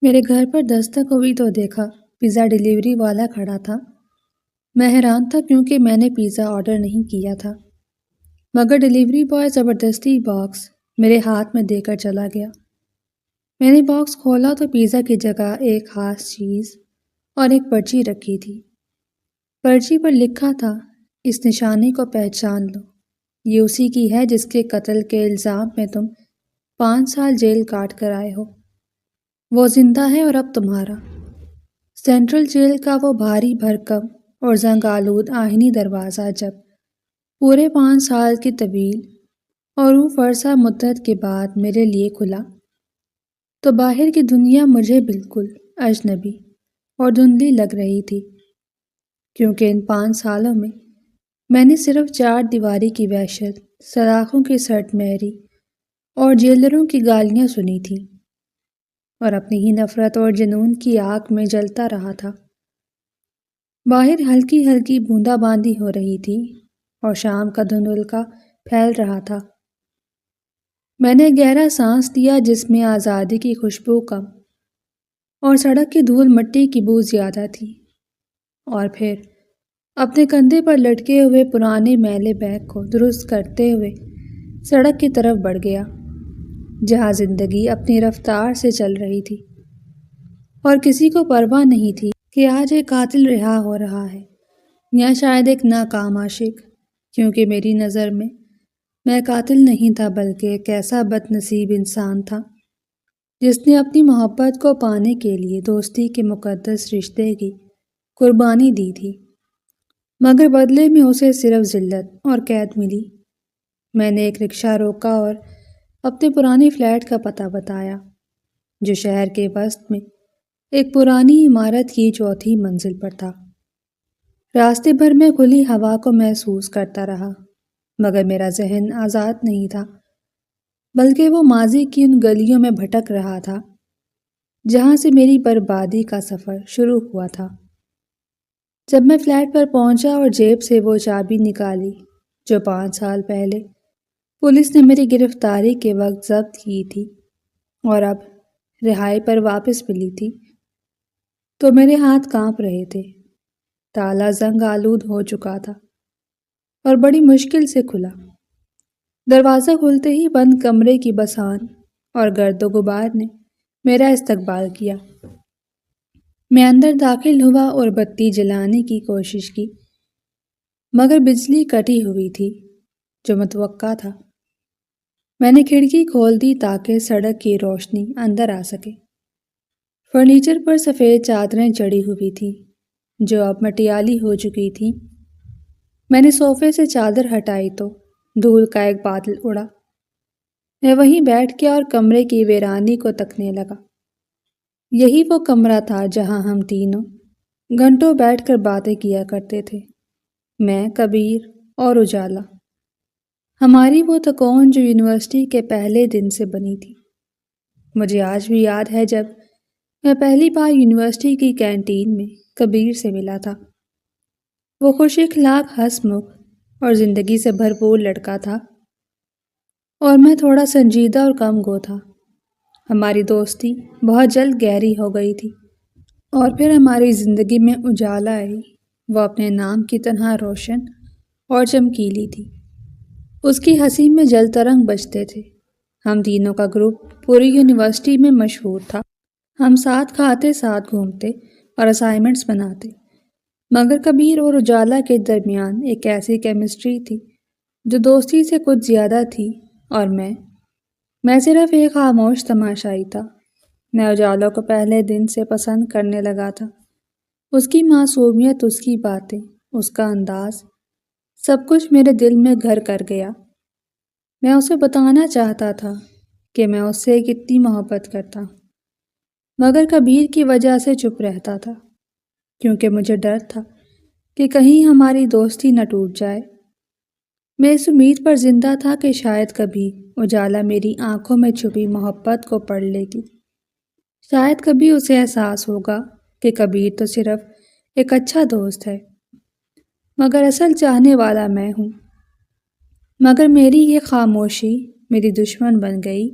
میرے گھر پر دستک ہوئی تو دیکھا پیزا ڈیلیوری والا کھڑا تھا۔ میں حیران تھا کیونکہ میں نے پیزا آرڈر نہیں کیا تھا، مگر ڈیلیوری بوائے زبردستی باکس میرے ہاتھ میں دے کر چلا گیا۔ میں نے باکس کھولا تو پیزا کی جگہ ایک خاص چیز اور ایک پرچی رکھی تھی۔ پرچی پر لکھا تھا، اس نشانی کو پہچان لو، یہ اسی کی ہے جس کے قتل کے الزام میں تم 5 سال جیل کاٹ کر آئے ہو۔ وہ زندہ ہے اور اب تمہارا سینٹرل جیل کا وہ بھاری بھرکم اور زنگ آلود آہنی دروازہ جب پورے 5 سال کی طویل اور روح فرسا مدت کے بعد میرے لیے کھلا، تو باہر کی دنیا مجھے بالکل اجنبی اور دھندلی لگ رہی تھی، کیونکہ ان 5 سالوں میں نے صرف 4 دیواری کی وحشت، سلاخوں کی سرٹ مہری اور جیلروں کی گالیاں سنی تھیں، اور اپنی ہی نفرت اور جنون کی آگ میں جلتا رہا تھا۔ باہر ہلکی ہلکی بوندا باندی ہو رہی تھی اور شام کا دھندلکا پھیل رہا تھا۔ میں نے گہرا سانس لیا جس میں آزادی کی خوشبو کم اور سڑک کی دھول مٹی کی بو زیادہ تھی، اور پھر اپنے کندھے پر لٹکے ہوئے پرانے میلے بیگ کو درست کرتے ہوئے سڑک کی طرف بڑھ گیا، جہاں زندگی اپنی رفتار سے چل رہی تھی اور کسی کو پرواہ نہیں تھی کہ آج ایک قاتل رہا ہو رہا ہے یا شاید ایک ناکام عاشق، کیونکہ میری نظر میں قاتل نہیں تھا بلکہ ایک ایسا بد نصیب انسان تھا جس نے اپنی محبت کو پانے کے لیے دوستی کے مقدس رشتے کی قربانی دی تھی، مگر بدلے میں اسے صرف ذلت اور قید ملی۔ میں نے ایک رکشہ روکا اور اپنے پرانے فلیٹ کا پتہ بتایا، جو شہر کے وسط میں ایک پرانی عمارت کی 4تھی منزل پر تھا۔ راستے بھر میں کھلی ہوا کو محسوس کرتا رہا، مگر میرا ذہن آزاد نہیں تھا، بلکہ وہ ماضی کی ان گلیوں میں بھٹک رہا تھا جہاں سے میری بربادی کا سفر شروع ہوا تھا۔ جب میں فلیٹ پر پہنچا اور جیب سے وہ چابی نکالی جو 5 سال پہلے پولیس نے میری گرفتاری کے وقت ضبط کی تھی اور اب رہائی پر واپس ملی تھی، تو میرے ہاتھ کانپ رہے تھے۔ تالا زنگ آلود ہو چکا تھا اور بڑی مشکل سے کھلا۔ دروازہ کھلتے ہی بند کمرے کی بسان اور گرد و غبار نے میرا استقبال کیا۔ میں اندر داخل ہوا اور بتی جلانے کی کوشش کی، مگر بجلی کٹی ہوئی تھی جو متوقع تھا۔ میں نے کھڑکی کھول دی تاکہ سڑک کی روشنی اندر آ سکے۔ فرنیچر پر سفید چادریں چڑھی ہوئی تھیں جو اب مٹیالی ہو چکی تھیں۔ میں نے صوفے سے چادر ہٹائی تو دھول کا ایک بادل اڑا۔ میں وہیں بیٹھ گیا اور کمرے کی ویرانی کو تکنے لگا۔ یہی وہ کمرہ تھا جہاں ہم تینوں گھنٹوں بیٹھ کر باتیں کیا کرتے تھے، میں، کبیر اور اجالا، ہماری وہ تکون جو یونیورسٹی کے پہلے دن سے بنی تھی۔ مجھے آج بھی یاد ہے جب میں پہلی بار یونیورسٹی کی کینٹین میں کبیر سے ملا تھا۔ وہ خوش اخلاق، ہنس مکھ اور زندگی سے بھرپور لڑکا تھا، اور میں تھوڑا سنجیدہ اور کم گو تھا۔ ہماری دوستی بہت جلد گہری ہو گئی تھی، اور پھر ہماری زندگی میں اجالا آئی۔ وہ اپنے نام کی طرح روشن اور چمکیلی تھی، اس کی ہنسی میں جل ترنگ بجتے تھے۔ ہم تینوں کا گروپ پوری یونیورسٹی میں مشہور تھا۔ ہم ساتھ کھاتے، ساتھ گھومتے اور اسائنمنٹس بناتے، مگر کبیر اور اجالا کے درمیان ایک ایسی کیمسٹری تھی جو دوستی سے کچھ زیادہ تھی، اور میں صرف ایک خاموش تماشائی تھا۔ میں اجالا کو پہلے دن سے پسند کرنے لگا تھا۔ اس کی معصومیت، اس کی باتیں، اس کا انداز، سب کچھ میرے دل میں گھر کر گیا۔ میں اسے بتانا چاہتا تھا کہ میں اس سے کتنی محبت کرتا ہوں، مگر کبیر کی وجہ سے چپ رہتا تھا، کیونکہ مجھے ڈر تھا کہ کہیں ہماری دوستی نہ ٹوٹ جائے۔ میں اس امید پر زندہ تھا کہ شاید کبھی اجالا میری آنکھوں میں چھپی محبت کو پڑھ لے گی، شاید کبھی اسے احساس ہوگا کہ کبیر تو صرف ایک اچھا دوست ہے، مگر اصل چاہنے والا میں ہوں۔ مگر میری یہ خاموشی میری دشمن بن گئی۔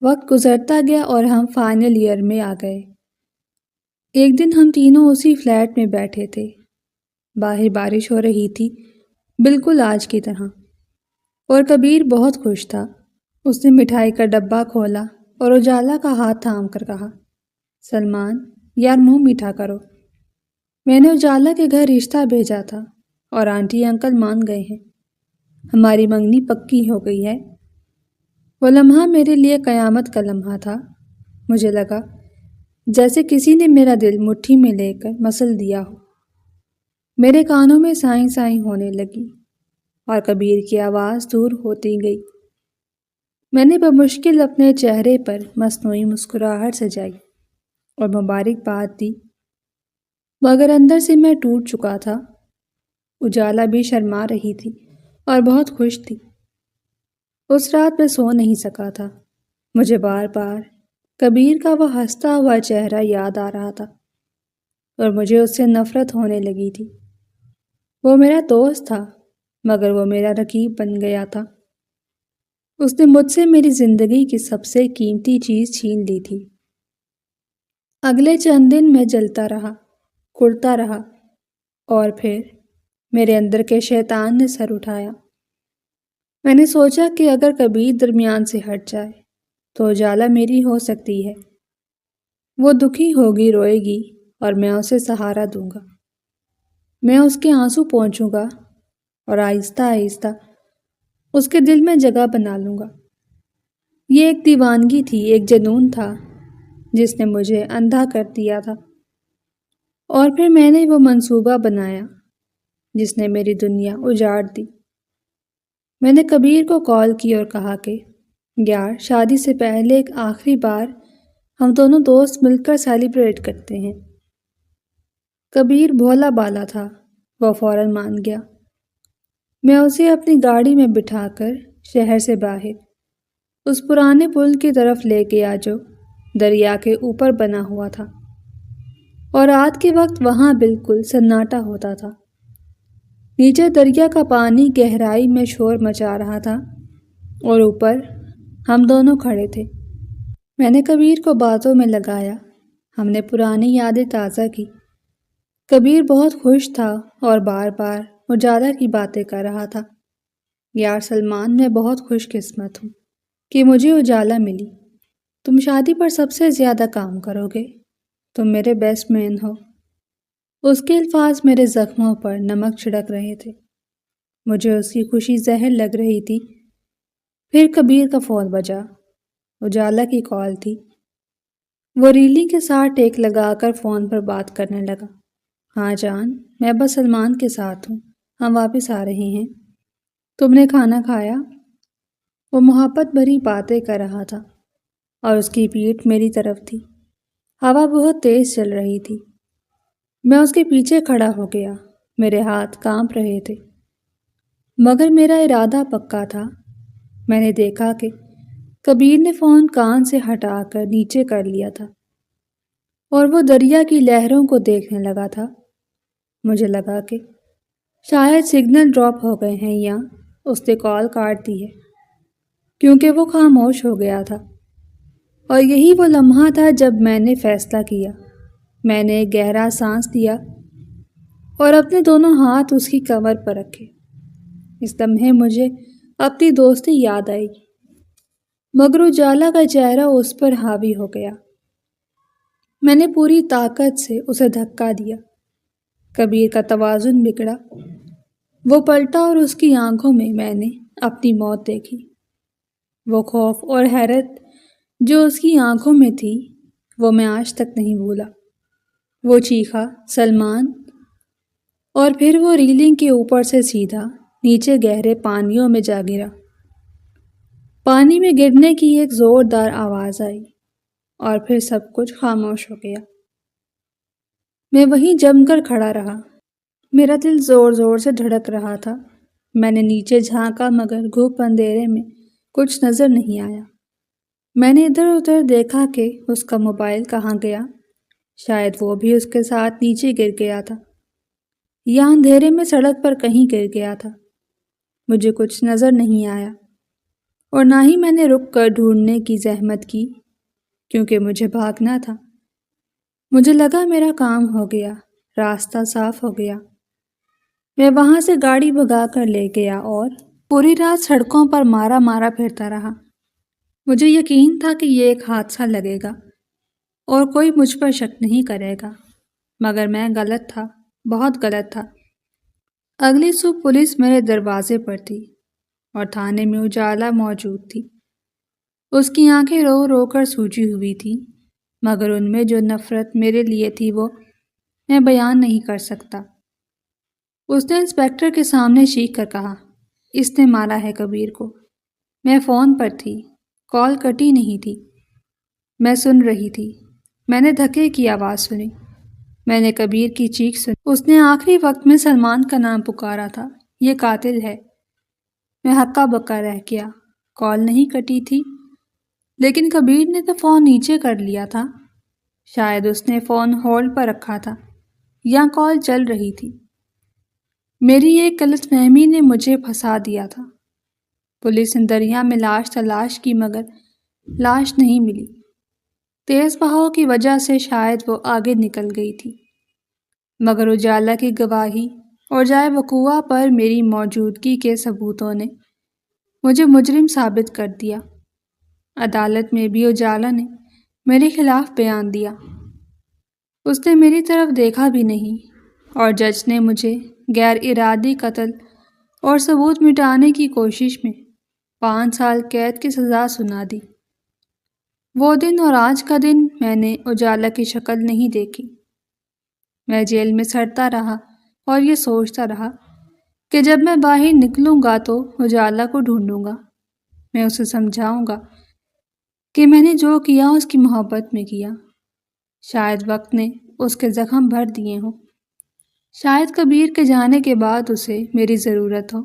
وقت گزرتا گیا اور ہم فائنل ایئر میں آ گئے۔ ایک دن ہم تینوں اسی فلیٹ میں بیٹھے تھے۔ باہر بارش ہو رہی تھی، بالکل آج کی طرح، اور کبیر بہت خوش تھا۔ اس نے مٹھائی کا ڈبہ کھولا اور اجالا کا ہاتھ تھام کر کہا، سلمان، یار منہ میٹھا کرو۔ میں نے اجالا کے گھر رشتہ بھیجا تھا اور آنٹی انکل مان گئے ہیں۔ ہماری منگنی پکی ہو گئی ہے۔ وہ لمحہ میرے لیے قیامت کا لمحہ تھا۔ مجھے لگا جیسے کسی نے میرا دل مٹھی میں لے کر مسل دیا ہو۔ میرے کانوں میں سائیں سائیں ہونے لگی اور کبیر کی آواز دور ہوتی گئی۔ میں نے بمشکل اپنے چہرے پر مصنوعی مسکراہٹ سجائی اور مبارکباد دی، مگر اندر سے میں ٹوٹ چکا تھا۔ اجالا بھی شرما رہی تھی اور بہت خوش تھی۔ اس رات میں سو نہیں سکا تھا۔ مجھے بار بار کبیر کا وہ ہنستا ہوا چہرہ یاد آ رہا تھا اور مجھے اس سے نفرت ہونے لگی تھی۔ وہ میرا دوست تھا، مگر وہ میرا رقیب بن گیا تھا۔ اس نے مجھ سے میری زندگی کی سب سے قیمتی چیز چھین لی تھی۔ اگلے چند دن میں جلتا رہا، کڑتا رہا، اور پھر میرے اندر کے شیطان نے سر اٹھایا۔ میں نے سوچا کہ اگر کبیر درمیان سے ہٹ جائے تو اجالا میری ہو سکتی ہے۔ وہ دکھی ہوگی، روئے گی، اور میں اسے سہارا دوں گا۔ میں اس کے آنسو پوچھوں گا اور آہستہ آہستہ اس کے دل میں جگہ بنا لوں گا۔ یہ ایک دیوانگی تھی، ایک جنون تھا جس نے مجھے اندھا کر دیا تھا۔ اور پھر میں نے وہ منصوبہ بنایا جس نے میری دنیا اجاڑ دی۔ میں نے کبیر کو کال کی اور کہا کہ یار، شادی سے پہلے ایک آخری بار ہم دونوں دوست مل کر سیلیبریٹ کرتے ہیں۔ کبیر بھولا بالا تھا، وہ فوراً مان گیا۔ میں اسے اپنی گاڑی میں بٹھا کر شہر سے باہر اس پرانے پل کی طرف لے گیا جو دریا کے اوپر بنا ہوا تھا، اور رات کے وقت وہاں بالکل سناٹا ہوتا تھا۔ نیچے دریا کا پانی گہرائی میں شور مچا رہا تھا اور اوپر ہم دونوں کھڑے تھے۔ میں نے کبیر کو باتوں میں لگایا، ہم نے پرانی یادیں تازہ کی۔ کبیر بہت خوش تھا اور بار بار اجالا کی باتیں کر رہا تھا۔ یار سلمان، میں بہت خوش قسمت ہوں کہ مجھے اجالا ملی۔ تم شادی پر سب سے زیادہ کام کرو گے، تم میرے بیسٹ مین ہو۔ اس کے الفاظ میرے زخموں پر نمک چھڑک رہے تھے۔ مجھے اس کی خوشی زہر لگ رہی تھی۔ پھر کبیر کا فون بجا۔ اجالا کی کال تھی۔ وہ ریلنگ کے ساتھ ٹیک لگا کر فون پر بات کرنے لگا۔ ہاں جان، میں بس سلمان کے ساتھ ہوں، ہم واپس آ رہے ہیں۔ تم نے کھانا کھایا؟ وہ محبت بھری باتیں کر رہا تھا اور اس کی پیٹھ میری طرف تھی۔ ہوا بہت تیز چل رہی تھی۔ میں اس کے پیچھے کھڑا ہو گیا، میرے ہاتھ کانپ رہے تھے، مگر میرا ارادہ پکا تھا۔ میں نے دیکھا کہ کبیر نے فون کان سے ہٹا کر نیچے کر لیا تھا اور وہ دریا کی لہروں کو دیکھنے لگا تھا۔ مجھے لگا کہ شاید سگنل ڈراپ ہو گئے ہیں یا اس نے کال کاٹ دی ہے، کیونکہ وہ خاموش ہو گیا تھا۔ اور یہی وہ لمحہ تھا جب میں نے فیصلہ کیا۔ میں نے ایک گہرا سانس لیا اور اپنے دونوں ہاتھ اس کی کمر پر رکھے۔ اس لمحے مجھے اپنی دوستی یاد آئی، مگر اجالا کا چہرہ اس پر حاوی ہو گیا۔ میں نے پوری طاقت سے اسے دھکا دیا۔ کبیر کا توازن بگڑا۔ وہ پلٹا اور اس کی آنکھوں میں نے اپنی موت دیکھی۔ وہ خوف اور حیرت جو اس کی آنکھوں میں تھی، وہ میں آج تک نہیں بھولا۔ وہ چیخا، سلمان، اور پھر وہ ریلنگ کے اوپر سے سیدھا نیچے گہرے پانیوں میں جا گرا۔ پانی میں گرنے کی ایک زوردار آواز آئی اور پھر سب کچھ خاموش ہو گیا۔ میں وہیں جم کر کھڑا رہا۔ میرا دل زور زور سے دھڑک رہا تھا۔ میں نے نیچے جھانکا مگر گھوپ اندھیرے میں کچھ نظر نہیں آیا۔ میں نے ادھر ادھر دیکھا کہ اس کا موبائل کہاں گیا، شاید وہ بھی اس کے ساتھ نیچے گر گیا تھا یا اندھیرے میں سڑک پر کہیں گر گیا تھا۔ مجھے کچھ نظر نہیں آیا۔ اور نہ ہی میں نے رک کر ڈھونڈنے کی زحمت کی، کیونکہ مجھے بھاگنا تھا۔ مجھے لگا میرا کام ہو گیا، راستہ صاف ہو گیا۔ میں وہاں سے گاڑی بھگا کر لے گیا اور پوری رات سڑکوں پر مارا مارا پھرتا رہا۔ مجھے یقین تھا کہ یہ ایک حادثہ لگے گا اور کوئی مجھ پر شک نہیں کرے گا، مگر میں غلط تھا، بہت غلط تھا۔ اگلی صبح پولیس میرے دروازے پر تھی اور تھانے میں اجالا موجود تھی۔ اس کی آنکھیں رو رو کر سوجی ہوئی تھیں، مگر ان میں جو نفرت میرے لیے تھی وہ میں بیان نہیں کر سکتا۔ اس نے انسپکٹر کے سامنے چیخ کر کہا، اس نے مارا ہے کبیر کو۔ میں فون پر تھی، کال کٹی نہیں تھی، میں سن رہی تھی۔ میں نے دھکے کی آواز سنی، میں نے کبیر کی چیخ سنی۔ اس نے آخری وقت میں سلمان کا نام پکارا تھا، یہ قاتل ہے۔ میں ہکا بکا رہ گیا۔ کال نہیں کٹی تھی، لیکن کبیر نے تو فون نیچے کر لیا تھا۔ شاید اس نے فون ہولڈ پر رکھا تھا یا کال چل رہی تھی۔ میری ایک غلط فہمی نے مجھے پھنسا دیا تھا۔ پولیس نے دریا میں لاش تلاش کی، مگر لاش نہیں ملی۔ تیز بہاؤ کی وجہ سے شاید وہ آگے نکل گئی تھی، مگر اجالا کی گواہی اور جائے وقوع پر میری موجودگی کے ثبوتوں نے مجھے مجرم ثابت کر دیا۔ عدالت میں بھی اجالا نے میرے خلاف بیان دیا۔ اس نے میری طرف دیکھا بھی نہیں اور جج نے مجھے غیر ارادی قتل اور ثبوت مٹانے کی کوشش میں 5 سال قید کی سزا سنا دی۔ وہ دن اور آج کا دن میں نے اجالا کی شکل نہیں دیکھی۔ میں جیل میں سڑتا رہا اور یہ سوچتا رہا کہ جب میں باہر نکلوں گا تو اجالا کو ڈھونڈوں گا، میں اسے سمجھاؤں گا کہ میں نے جو کیا اس کی محبت میں کیا۔ شاید وقت نے اس کے زخم بھر دیے ہوں، شاید کبیر کے جانے کے بعد اسے میری ضرورت ہو۔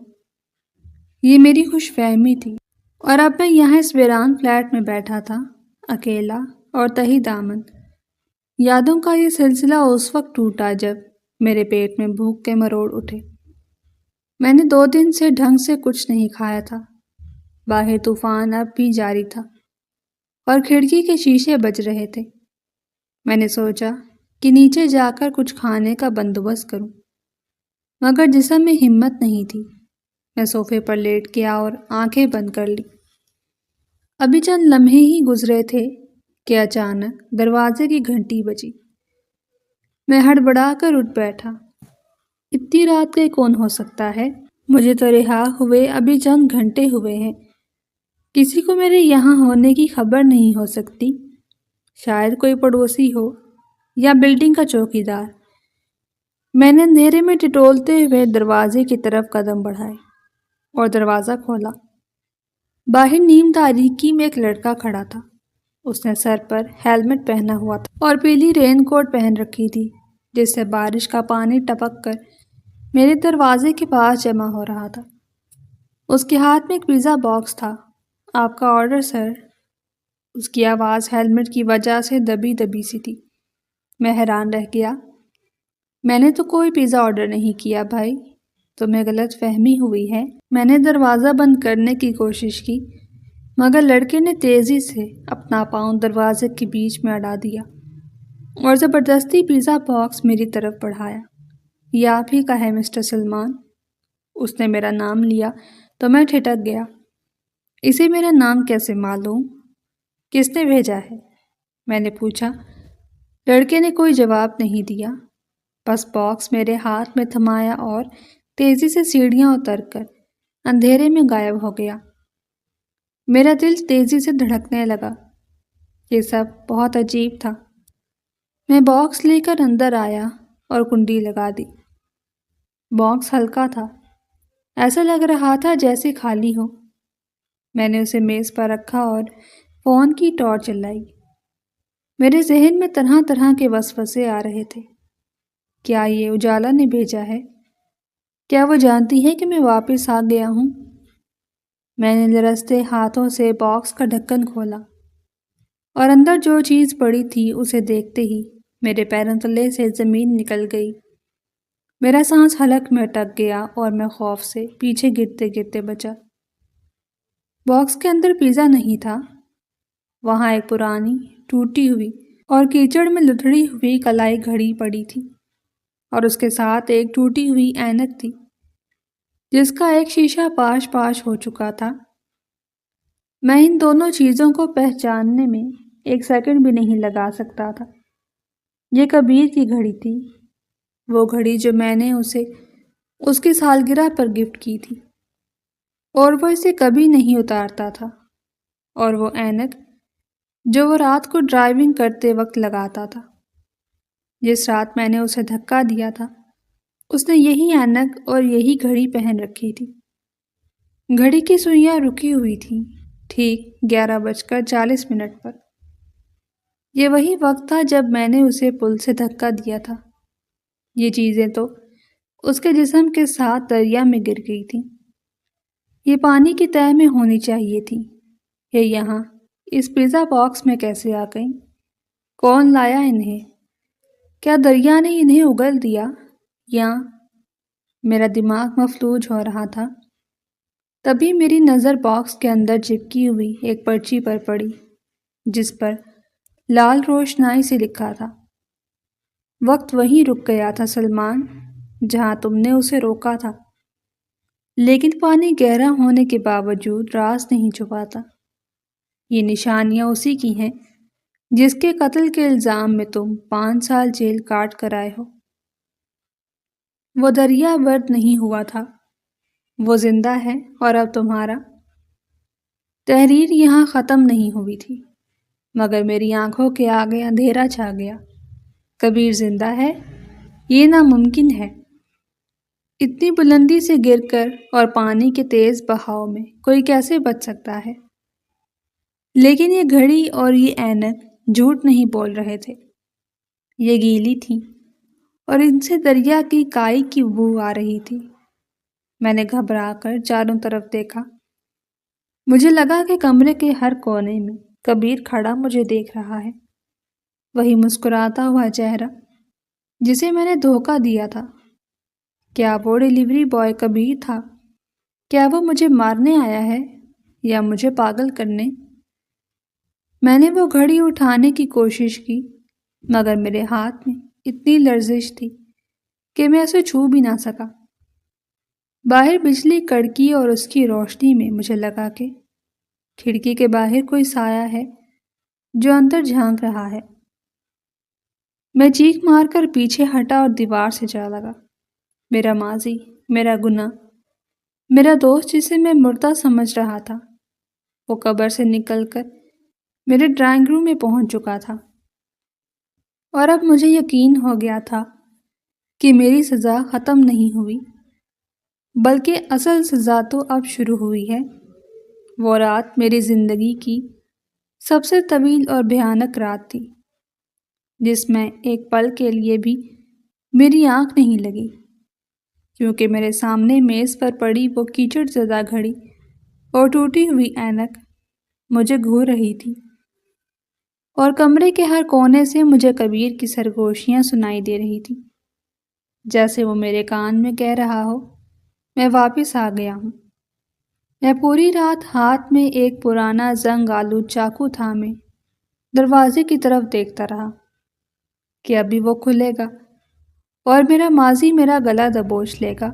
یہ میری خوش فہمی تھی، اور اب میں یہاں اس ویران فلیٹ میں بیٹھا تھا، اکیلا اور تہی دامن۔ یادوں کا یہ سلسلہ اس وقت ٹوٹا جب میرے پیٹ میں بھوک کے مروڑ اٹھے۔ میں نے 2 دن سے ڈھنگ سے کچھ نہیں کھایا تھا۔ باہر طوفان اب بھی جاری تھا اور کھڑکی کے شیشے بج رہے تھے۔ میں نے سوچا کہ نیچے جا کر کچھ کھانے کا بندوبست کروں، مگر جسم میں ہمت نہیں تھی۔ میں صوفے پر لیٹ گیا اور آنکھیں بند کر لی۔ ابھی چند لمحے ہی گزرے تھے کہ اچانک دروازے کی گھنٹی بجی۔ میں ہڑبڑا کر اٹھ بیٹھا۔ اتنی رات کے کون ہو سکتا ہے؟ مجھے تو رہا ہوئے ابھی چند گھنٹے ہوئے ہیں۔ کسی کو میرے یہاں ہونے کی خبر نہیں ہو سکتی؟ شاید کوئی پڑوسی ہو یا بلڈنگ کا چوکیدار۔ میں نے اندھیرے میں ٹٹولتے ہوئے دروازے کی طرف قدم بڑھائے اور دروازہ کھولا۔ باہر نیم تاریکی میں ایک لڑکا کھڑا تھا۔ اس نے سر پر ہیلمٹ پہنا ہوا تھا اور پیلی رین کوٹ پہن رکھی تھی، جس سے بارش کا پانی ٹپک کر میرے دروازے کے پاس جمع ہو رہا تھا۔ اس کے ہاتھ میں ایک پیزا باکس تھا۔ آپ کا آرڈر سر۔ اس کی آواز ہیلمٹ کی وجہ سے دبی دبی سی تھی۔ میں حیران رہ گیا۔ میں نے تو کوئی پیزا آرڈر نہیں کیا بھائی، تمہیں غلط فہمی ہوئی ہے۔ میں نے دروازہ بند کرنے کی کوشش کی، مگر لڑکے نے تیزی سے اپنا پاؤں دروازے کے بیچ میں اڑا دیا اور زبردستی پیزا باکس میری طرف بڑھایا۔ یہ آپ ہی کا ہے مسٹر سلمان۔ اس نے میرا نام لیا تو میں ٹھٹک گیا۔ اسے میرا نام کیسے معلوم؟ کس نے بھیجا ہے؟ میں نے پوچھا۔ لڑکے نے کوئی جواب نہیں دیا، بس باکس میرے ہاتھ میں تھمایا اور تیزی سے سیڑھیاں اتر کر اندھیرے میں غائب ہو گیا۔ میرا دل تیزی سے دھڑکنے لگا۔ یہ سب بہت عجیب تھا۔ میں باکس لے کر اندر آیا اور کنڈی لگا دی۔ باکس ہلکا تھا، ایسا لگ رہا تھا جیسے خالی ہو۔ میں نے اسے میز پر رکھا اور فون کی ٹارچ جلائی۔ میرے ذہن میں طرح طرح کے وسوسے آ رہے تھے۔ کیا یہ اجالا نے بھیجا ہے؟ کیا وہ جانتی ہے کہ میں واپس آ گیا ہوں؟ میں نے لرزتے ہاتھوں سے باکس کا ڈھکن کھولا اور اندر جو چیز پڑی تھی اسے دیکھتے ہی میرے پیروں تلے سے زمین نکل گئی۔ میرا سانس حلق میں اٹک گیا اور میں خوف سے پیچھے گرتے گرتے بچا۔ باکس کے اندر پیزا نہیں تھا، وہاں ایک پرانی ٹوٹی ہوئی اور کیچڑ میں لتھڑی ہوئی کلائی گھڑی پڑی تھی، اور اس کے ساتھ ایک ٹوٹی ہوئی اینک تھی جس کا ایک شیشہ پاش پاش ہو چکا تھا۔ میں ان دونوں چیزوں کو پہچاننے میں ایک سیکنڈ بھی نہیں لگا سکتا تھا۔ یہ کبیر کی گھڑی تھی، وہ گھڑی جو میں نے اسے اس کی سالگرہ پر گفٹ کی تھی، اور وہ اسے کبھی نہیں اتارتا تھا، اور وہ اینک جو وہ رات کو ڈرائیونگ کرتے وقت لگاتا تھا۔ جس رات میں نے اسے دھکا دیا تھا، اس نے یہی اینک اور یہی گھڑی پہن رکھی تھی۔ گھڑی کی سوئیاں رکی ہوئی تھیں ٹھیک 11:40 پر۔ یہ وہی وقت تھا جب میں نے اسے پل سے دھکا دیا تھا۔ یہ چیزیں تو اس کے جسم کے ساتھ دریا میں گر گئی تھیں۔ یہ پانی کی تہہ میں ہونی چاہیے تھی۔ یہ یہاں اس پیزا باکس میں کیسے آ گئیں؟ کون لایا انہیں؟ کیا دریا نے انہیں اگل دیا؟ یا میرا دماغ مفلوج ہو رہا تھا۔ تبھی میری نظر باکس کے اندر چپکی ہوئی ایک پرچی پر پڑی جس پر لال روشنائی سے لکھا تھا، وقت وہیں رک گیا تھا سلمان جہاں تم نے اسے روکا تھا، لیکن پانی گہرا ہونے کے باوجود راز نہیں چھپاتا۔ یہ نشانیاں اسی کی ہیں جس کے قتل کے الزام میں تم 5 سال جیل کاٹ کر آئے ہو۔ وہ دریا برد نہیں ہوا تھا، وہ زندہ ہے، اور اب تمہارا تحریر یہاں ختم نہیں ہوئی تھی، مگر میری آنکھوں کے آگے اندھیرا چھا گیا۔ کبیر زندہ ہے؟ یہ ناممکن ہے۔ اتنی بلندی سے گر کر اور پانی کے تیز بہاؤ میں کوئی کیسے بچ سکتا ہے؟ لیکن یہ گھڑی اور یہ اینک جھوٹ نہیں بول رہے تھے، یہ گیلی تھیں اور ان سے دریا کی کائی کی بو آ رہی تھی۔ میں نے گھبرا کر چاروں طرف دیکھا۔ مجھے لگا کہ کمرے کے ہر کونے میں کبیر کھڑا مجھے دیکھ رہا ہے، وہی مسکراتا ہوا چہرہ جسے میں نے دھوکہ دیا تھا۔ کیا وہ ڈیلیوری بوائے کبیر تھا؟ کیا وہ مجھے مارنے آیا ہے یا مجھے پاگل کرنے؟ میں نے وہ گھڑی اٹھانے کی کوشش کی، مگر میرے ہاتھ میں اتنی لرزش تھی کہ میں اسے چھو بھی نہ سکا۔ باہر بجلی کڑکی اور اس کی روشنی میں مجھے لگا کہ کھڑکی کے باہر کوئی سایہ ہے جو اندر جھانک رہا ہے۔ میں چیخ مار کر پیچھے ہٹا اور دیوار سے جا لگا۔ میرا ماضی، میرا گناہ، میرا دوست جسے میں مردہ سمجھ رہا تھا، وہ قبر سے نکل کر میرے ڈرائنگ روم میں پہنچ چکا تھا، اور اب مجھے یقین ہو گیا تھا کہ میری سزا ختم نہیں ہوئی، بلکہ اصل سزا تو اب شروع ہوئی ہے۔ وہ رات میری زندگی کی سب سے طویل اور بھیانک رات تھی، جس میں ایک پل کے لیے بھی میری آنکھ نہیں لگی، کیونکہ میرے سامنے میز پر پڑی وہ کیچڑ زدہ گھڑی اور ٹوٹی ہوئی اینک مجھے گھور رہی تھی، اور کمرے کے ہر کونے سے مجھے کبیر کی سرگوشیاں سنائی دے رہی تھی، جیسے وہ میرے کان میں کہہ رہا ہو، میں واپس آ گیا ہوں۔ میں پوری رات ہاتھ میں ایک پرانا زنگ آلود چاقو تھامے دروازے کی طرف دیکھتا رہا کہ ابھی وہ کھلے گا اور میرا ماضی میرا گلا دبوچ لے گا۔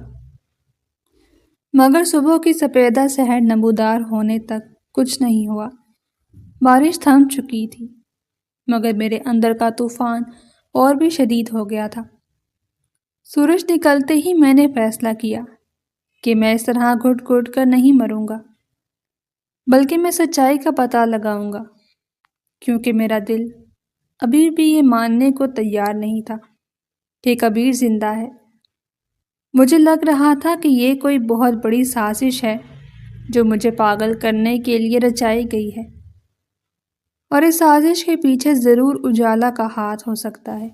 مگر صبح کی سپیدہ سحر نمودار ہونے تک کچھ نہیں ہوا۔ بارش تھم چکی تھی، مگر میرے اندر کا طوفان اور بھی شدید ہو گیا تھا۔ سورج نکلتے ہی میں نے فیصلہ کیا کہ میں اس طرح گھٹ گھٹ کر نہیں مروں گا، بلکہ میں سچائی کا پتہ لگاؤں گا، کیونکہ میرا دل ابھی بھی یہ ماننے کو تیار نہیں تھا کہ کبیر زندہ ہے۔ مجھے لگ رہا تھا کہ یہ کوئی بہت بڑی سازش ہے جو مجھے پاگل کرنے کے لیے رچائی گئی ہے، اور اس سازش کے پیچھے ضرور اجالا کا ہاتھ ہو سکتا ہے،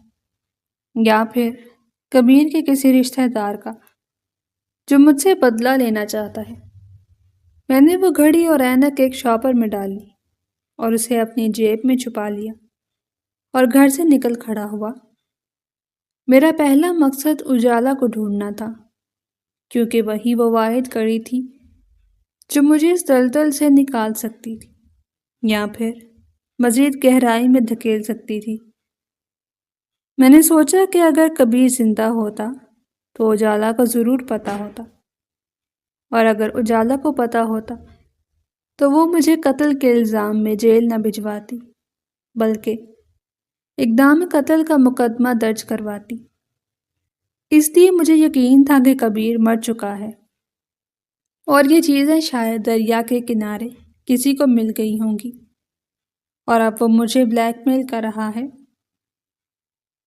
یا پھر کبیر کے کسی رشتہ دار کا جو مجھ سے بدلہ لینا چاہتا ہے۔ میں نے وہ گھڑی اور اینک ایک شاپر میں ڈال لی اور اسے اپنی جیب میں چھپا لیا اور گھر سے نکل کھڑا ہوا۔ میرا پہلا مقصد اجالا کو ڈھونڈنا تھا، کیونکہ وہی وہ واحد کڑی تھی جو مجھے اس دلدل سے نکال سکتی تھی یا پھر مزید گہرائی میں دھکیل سکتی تھی۔ میں نے سوچا کہ اگر کبیر زندہ ہوتا تو اجالا کو ضرور پتہ ہوتا، اور اگر اجالا کو پتہ ہوتا تو وہ مجھے قتل کے الزام میں جیل نہ بھجواتی بلکہ اقدام قتل کا مقدمہ درج کرواتی۔ اس لیے مجھے یقین تھا کہ کبیر مر چکا ہے اور یہ چیزیں شاید دریا کے کنارے کسی کو مل گئی ہوں گی، اور اب وہ مجھے بلیک میل کر رہا ہے۔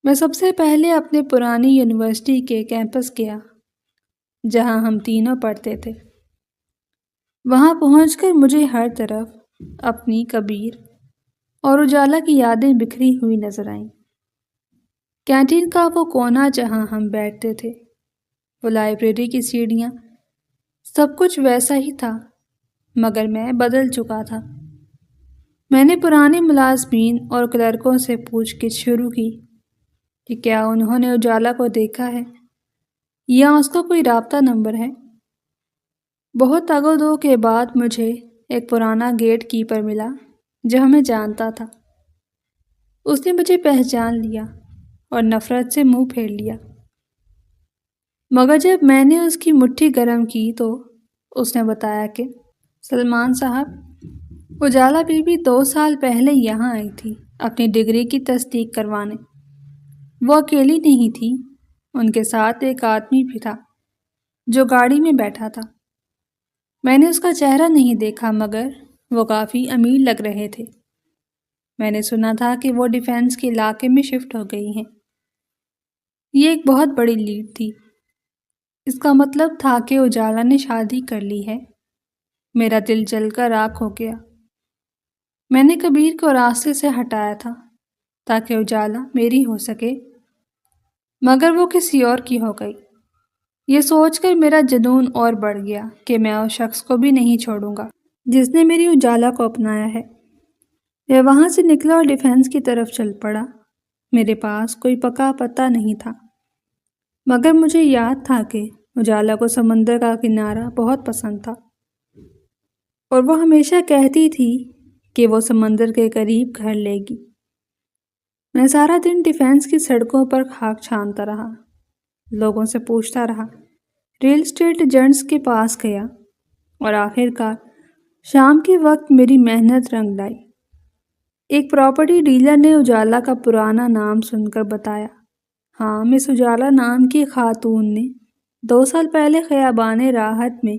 میں سب سے پہلے اپنے پرانی یونیورسٹی کے کیمپس گیا جہاں ہم تینوں پڑھتے تھے۔ وہاں پہنچ کر مجھے ہر طرف اپنی کبیر اور اجالا کی یادیں بکھری ہوئی نظر آئیں۔ کینٹین کا وہ کونا جہاں ہم بیٹھتے تھے، وہ لائبریری کی سیڑھیاں، سب کچھ ویسا ہی تھا، مگر میں بدل چکا تھا۔ میں نے پرانے ملازمین اور کلرکوں سے پوچھ گچھ شروع کی کہ کیا انہوں نے اجالا کو دیکھا ہے یا اس کا کوئی رابطہ نمبر ہے۔ بہت تگ و دو کے بعد مجھے ایک پرانا گیٹ کیپر ملا جو ہمیں جانتا تھا۔ اس نے مجھے پہچان لیا اور نفرت سے منہ پھیر لیا، مگر جب میں نے اس کی مٹھی گرم کی تو اس نے بتایا کہ سلمان صاحب، اجالا بی بی 2 سال پہلے یہاں آئی تھی اپنی ڈگری کی تصدیق کروانے۔ وہ اکیلی نہیں تھی، ان کے ساتھ ایک آدمی بھی تھا جو گاڑی میں بیٹھا تھا۔ میں نے اس کا چہرہ نہیں دیکھا مگر وہ کافی امیر لگ رہے تھے۔ میں نے سنا تھا کہ وہ ڈیفینس کے علاقے میں شفٹ ہو گئی ہیں۔ یہ ایک بہت بڑی لیڈ تھی۔ اس کا مطلب تھا کہ اجالا نے شادی کر لی ہے۔ میرا دل جل کر راکھ ہو گیا۔ میں نے کبیر کو راستے سے ہٹایا تھا تاکہ اجالا میری ہو سکے، مگر وہ کسی اور کی ہو گئی۔ یہ سوچ کر میرا جنون اور بڑھ گیا کہ میں اس شخص کو بھی نہیں چھوڑوں گا جس نے میری اجالا کو اپنایا ہے۔ میں وہاں سے نکلا اور ڈیفینس کی طرف چل پڑا۔ میرے پاس کوئی پکا پتہ نہیں تھا، مگر مجھے یاد تھا کہ اجالا کو سمندر کا کنارہ بہت پسند تھا، اور وہ ہمیشہ کہتی تھی کہ وہ سمندر کے قریب گھر لے گی۔ میں سارا دن ڈیفینس کی سڑکوں پر خاک چھانتا رہا، لوگوں سے پوچھتا رہا، ریل اسٹیٹ ایجنٹس کے پاس گیا، اور آخر کار شام کے وقت میری محنت رنگ لائی۔ ایک پراپرٹی ڈیلر نے اجالا کا پرانا نام سن کر بتایا، ہاں، مس اجالا نام کی خاتون نے 2 سال پہلے خیابان راحت میں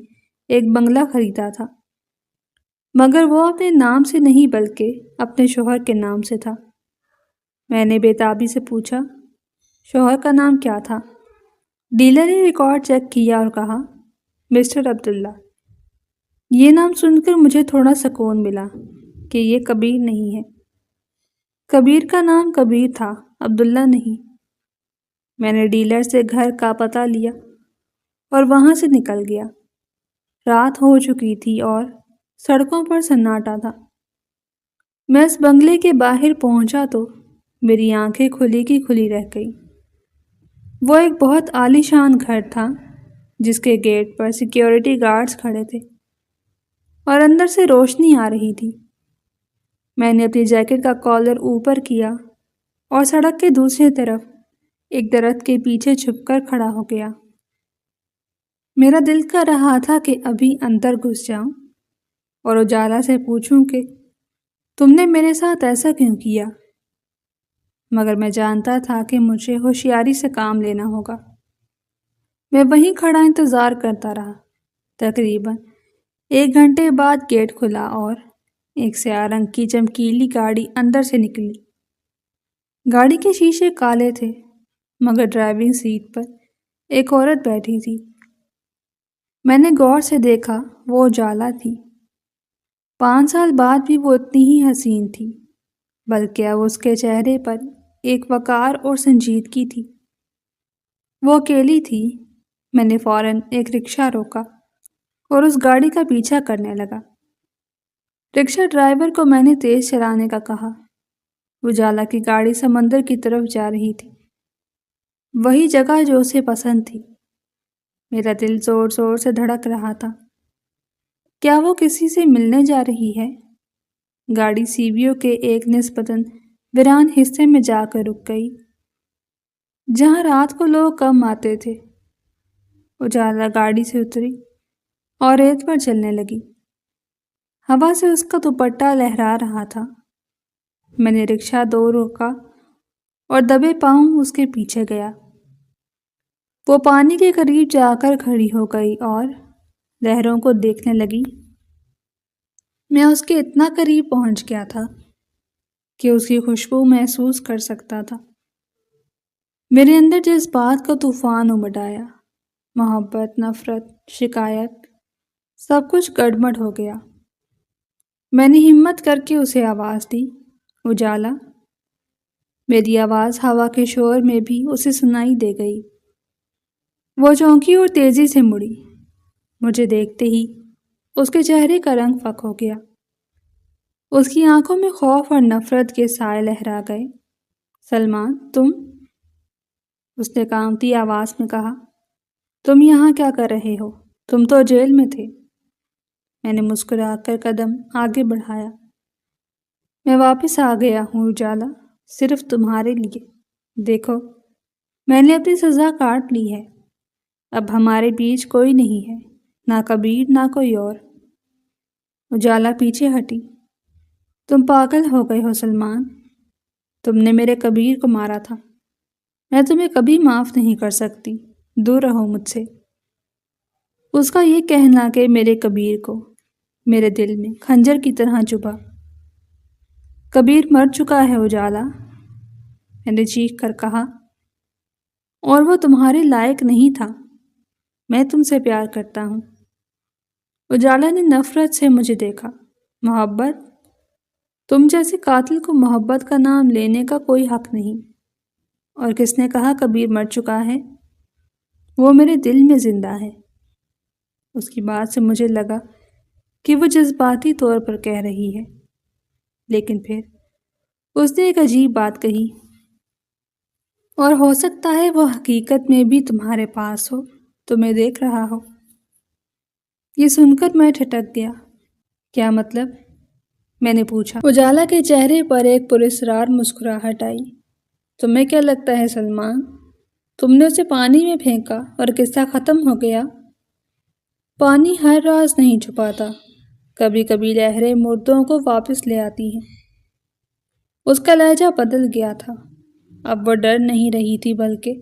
ایک بنگلہ خریدا تھا، مگر وہ اپنے نام سے نہیں بلکہ اپنے شوہر کے نام سے تھا۔ میں نے بے تابی سے پوچھا، شوہر کا نام کیا تھا؟ ڈیلر نے ریکارڈ چیک کیا اور کہا، مسٹر عبداللہ۔ یہ نام سن کر مجھے تھوڑا سکون ملا کہ یہ کبیر نہیں ہے۔ کبیر کا نام کبیر تھا، عبداللہ نہیں۔ میں نے ڈیلر سے گھر کا پتہ لیا اور وہاں سے نکل گیا۔ رات ہو چکی تھی اور سڑکوں پر سناٹا تھا۔ میں اس بنگلے کے باہر پہنچا تو میری آنکھیں کھلی کی کھلی رہ گئی۔ وہ ایک بہت عالی شان گھر تھا جس کے گیٹ پر سیکیورٹی گارڈز کھڑے تھے اور اندر سے روشنی آ رہی تھی۔ میں نے اپنی جیکٹ کا کالر اوپر کیا اور سڑک کے دوسری طرف ایک درخت کے پیچھے چھپ کر کھڑا ہو گیا۔ میرا دل کر رہا تھا کہ ابھی اندر گھس جاؤں اور اجالا سے پوچھوں کہ تم نے میرے ساتھ ایسا کیوں کیا، مگر میں جانتا تھا کہ مجھے ہوشیاری سے کام لینا ہوگا۔ میں وہیں کھڑا انتظار کرتا رہا۔ تقریباً 1 گھنٹے بعد گیٹ کھلا اور ایک سیاہ رنگ کی چمکیلی گاڑی اندر سے نکلی۔ گاڑی کے شیشے کالے تھے، مگر ڈرائیونگ سیٹ پر ایک عورت بیٹھی تھی۔ میں نے غور سے دیکھا، وہ اجالا تھی۔ 5 سال بعد بھی وہ اتنی ہی حسین تھی، بلکہ اب اس کے چہرے پر ایک وقار اور سنجیدگی تھی۔ وہ اکیلی تھی۔ میں نے فوراً ایک رکشہ روکا اور اس گاڑی کا پیچھا کرنے لگا۔ رکشہ ڈرائیور کو میں نے تیز چلانے کا کہا۔ اجالا کی گاڑی سمندر کی طرف جا رہی تھی، وہی جگہ جو اسے پسند تھی۔ میرا دل زور زور سے دھڑک رہا تھا۔ کیا وہ کسی سے ملنے جا رہی ہے؟ گاڑی سیویو کے ایک نسبتاً ویران حصے میں جا کر رک گئی، جہاں رات کو لوگ کم آتے تھے۔ اجالا گاڑی سے اتری اور ریت پر چلنے لگی۔ ہوا سے اس کا دوپٹہ لہرا رہا تھا۔ میں نے رکشہ دور روکا اور دبے پاؤں اس کے پیچھے گیا۔ وہ پانی کے قریب جا کر کھڑی ہو گئی اور لہروں کو دیکھنے لگی۔ میں اس کے اتنا قریب پہنچ گیا تھا کہ اس کی خوشبو محسوس کر سکتا تھا۔ میرے اندر جذبات کا طوفان امڈ آیا، محبت، نفرت، شکایت، سب کچھ گڑبڑ ہو گیا۔ میں نے ہمت کر کے اسے آواز دی، اجالا۔ میری آواز ہوا کے شور میں بھی اسے سنائی دے گئی۔ وہ چونکی اور تیزی سے مڑی۔ مجھے دیکھتے ہی اس کے چہرے کا رنگ فک ہو گیا۔ اس کی آنکھوں میں خوف اور نفرت کے سائے لہرا گئے۔ سلمان، تم؟ اس نے کانپتی آواز میں کہا۔ تم یہاں کیا کر رہے ہو؟ تم تو جیل میں تھے۔ میں نے مسکرا کر قدم آگے بڑھایا۔ میں واپس آ گیا ہوں اجالا، صرف تمہارے لیے۔ دیکھو، میں نے اپنی سزا کاٹ لی ہے۔ اب ہمارے بیچ کوئی نہیں ہے، نہ کبیر نہ کوئی اور۔ اجالا پیچھے ہٹی۔ تم پاگل ہو گئے ہو سلمان۔ تم نے میرے کبیر کو مارا تھا۔ میں تمہیں کبھی معاف نہیں کر سکتی، دور رہو مجھ سے۔ اس کا یہ کہنا کہ میرے کبیر کو میرے دل میں خنجر کی طرح چبھا۔ کبیر مر چکا ہے اجالا، میں نے چیخ کر کہا، اور وہ تمہارے لائق نہیں تھا۔ میں تم سے پیار کرتا ہوں۔ اجالا نے نفرت سے مجھے دیکھا۔ محبت؟ تم جیسے قاتل کو محبت کا نام لینے کا کوئی حق نہیں۔ اور کس نے کہا کبیر مر چکا ہے؟ وہ میرے دل میں زندہ ہے۔ اس کی بات سے مجھے لگا کہ وہ جذباتی طور پر کہہ رہی ہے، لیکن پھر اس نے ایک عجیب بات کہی، اور ہو سکتا ہے وہ حقیقت میں بھی تمہارے پاس ہو، تمہیں دیکھ رہا ہو۔ یہ سن کر میں ٹھٹک گیا۔ کیا مطلب؟ میں نے پوچھا۔ اجالا کے چہرے پر ایک پراسرار مسکراہٹ آئی۔ تمہیں کیا لگتا ہے سلمان؟ تم نے اسے پانی میں پھینکا اور قصہ ختم ہو گیا؟ پانی ہر راز نہیں چھپاتا، کبھی کبھی لہریں مردوں کو واپس لے آتی ہیں۔ اس کا لہجہ بدل گیا تھا۔ اب وہ ڈر نہیں رہی تھی بلکہ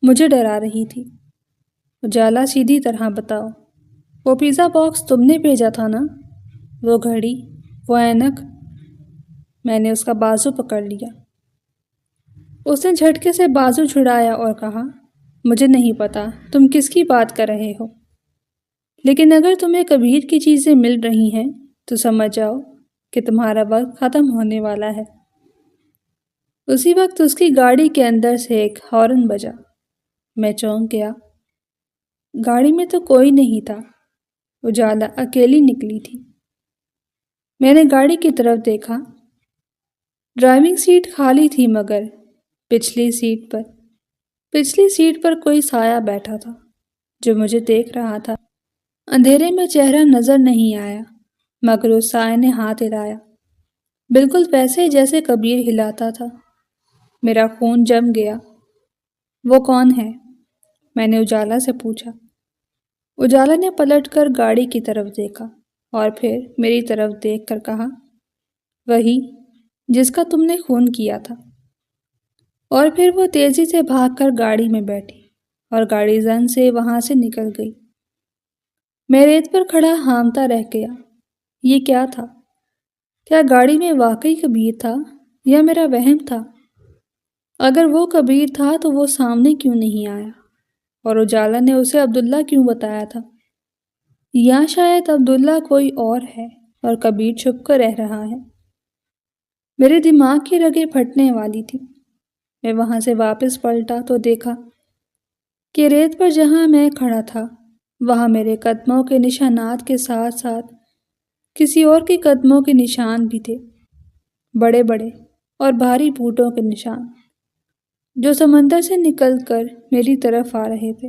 مجھے ڈرا رہی تھی۔ اجالا، سیدھی طرح بتاؤ، وہ پیزا باکس تم نے بھیجا تھا نا؟ وہ گھڑی، وہ اینک؟ میں نے اس کا بازو پکڑ لیا۔ اس نے جھٹکے سے بازو چھڑایا اور کہا، مجھے نہیں پتا تم کس کی بات کر رہے ہو، لیکن اگر تمہیں کبیر کی چیزیں مل رہی ہیں تو سمجھ جاؤ کہ تمہارا وقت ختم ہونے والا ہے۔ اسی وقت اس کی گاڑی کے اندر سے ایک ہارن بجا۔ میں چونک گیا۔ گاڑی میں تو کوئی نہیں تھا، اجالا اکیلی نکلی تھی۔ میں نے گاڑی کی طرف دیکھا۔ ڈرائیونگ سیٹ خالی تھی، مگر پچھلی سیٹ پر کوئی سایہ بیٹھا تھا جو مجھے دیکھ رہا تھا۔ اندھیرے میں چہرہ نظر نہیں آیا، مگر اس سائے نے ہاتھ ہلایا، بالکل ویسے جیسے کبیر ہلاتا تھا۔ میرا خون جم گیا۔ وہ کون ہے؟ میں نے اجالا سے پوچھا۔ اجالا نے پلٹ کر گاڑی کی طرف دیکھا اور پھر میری طرف دیکھ کر کہا، وہی جس کا تم نے خون کیا تھا۔ اور پھر وہ تیزی سے بھاگ کر گاڑی میں بیٹھی اور گاڑی زن سے وہاں سے نکل گئی۔ میں ریت پر کھڑا ہامتا رہ گیا۔ یہ کیا تھا؟ کیا گاڑی میں واقعی کبیر تھا یا میرا وہم تھا؟ اگر وہ کبیر تھا تو وہ سامنے کیوں نہیں آیا؟ اور اجالا نے اسے عبداللہ کیوں بتایا تھا؟ یا شاید عبداللہ کوئی اور ہے اور کبیر چھپ کر رہ رہا ہے۔ میرے دماغ کی رگیں پھٹنے والی تھی۔ میں وہاں سے واپس پلٹا تو دیکھا کہ ریت پر جہاں میں کھڑا تھا وہاں میرے قدموں کے نشانات کے ساتھ ساتھ کسی اور کے قدموں کے نشان بھی تھے، بڑے بڑے اور بھاری بوٹوں کے نشان جو سمندر سے نکل کر میری طرف آ رہے تھے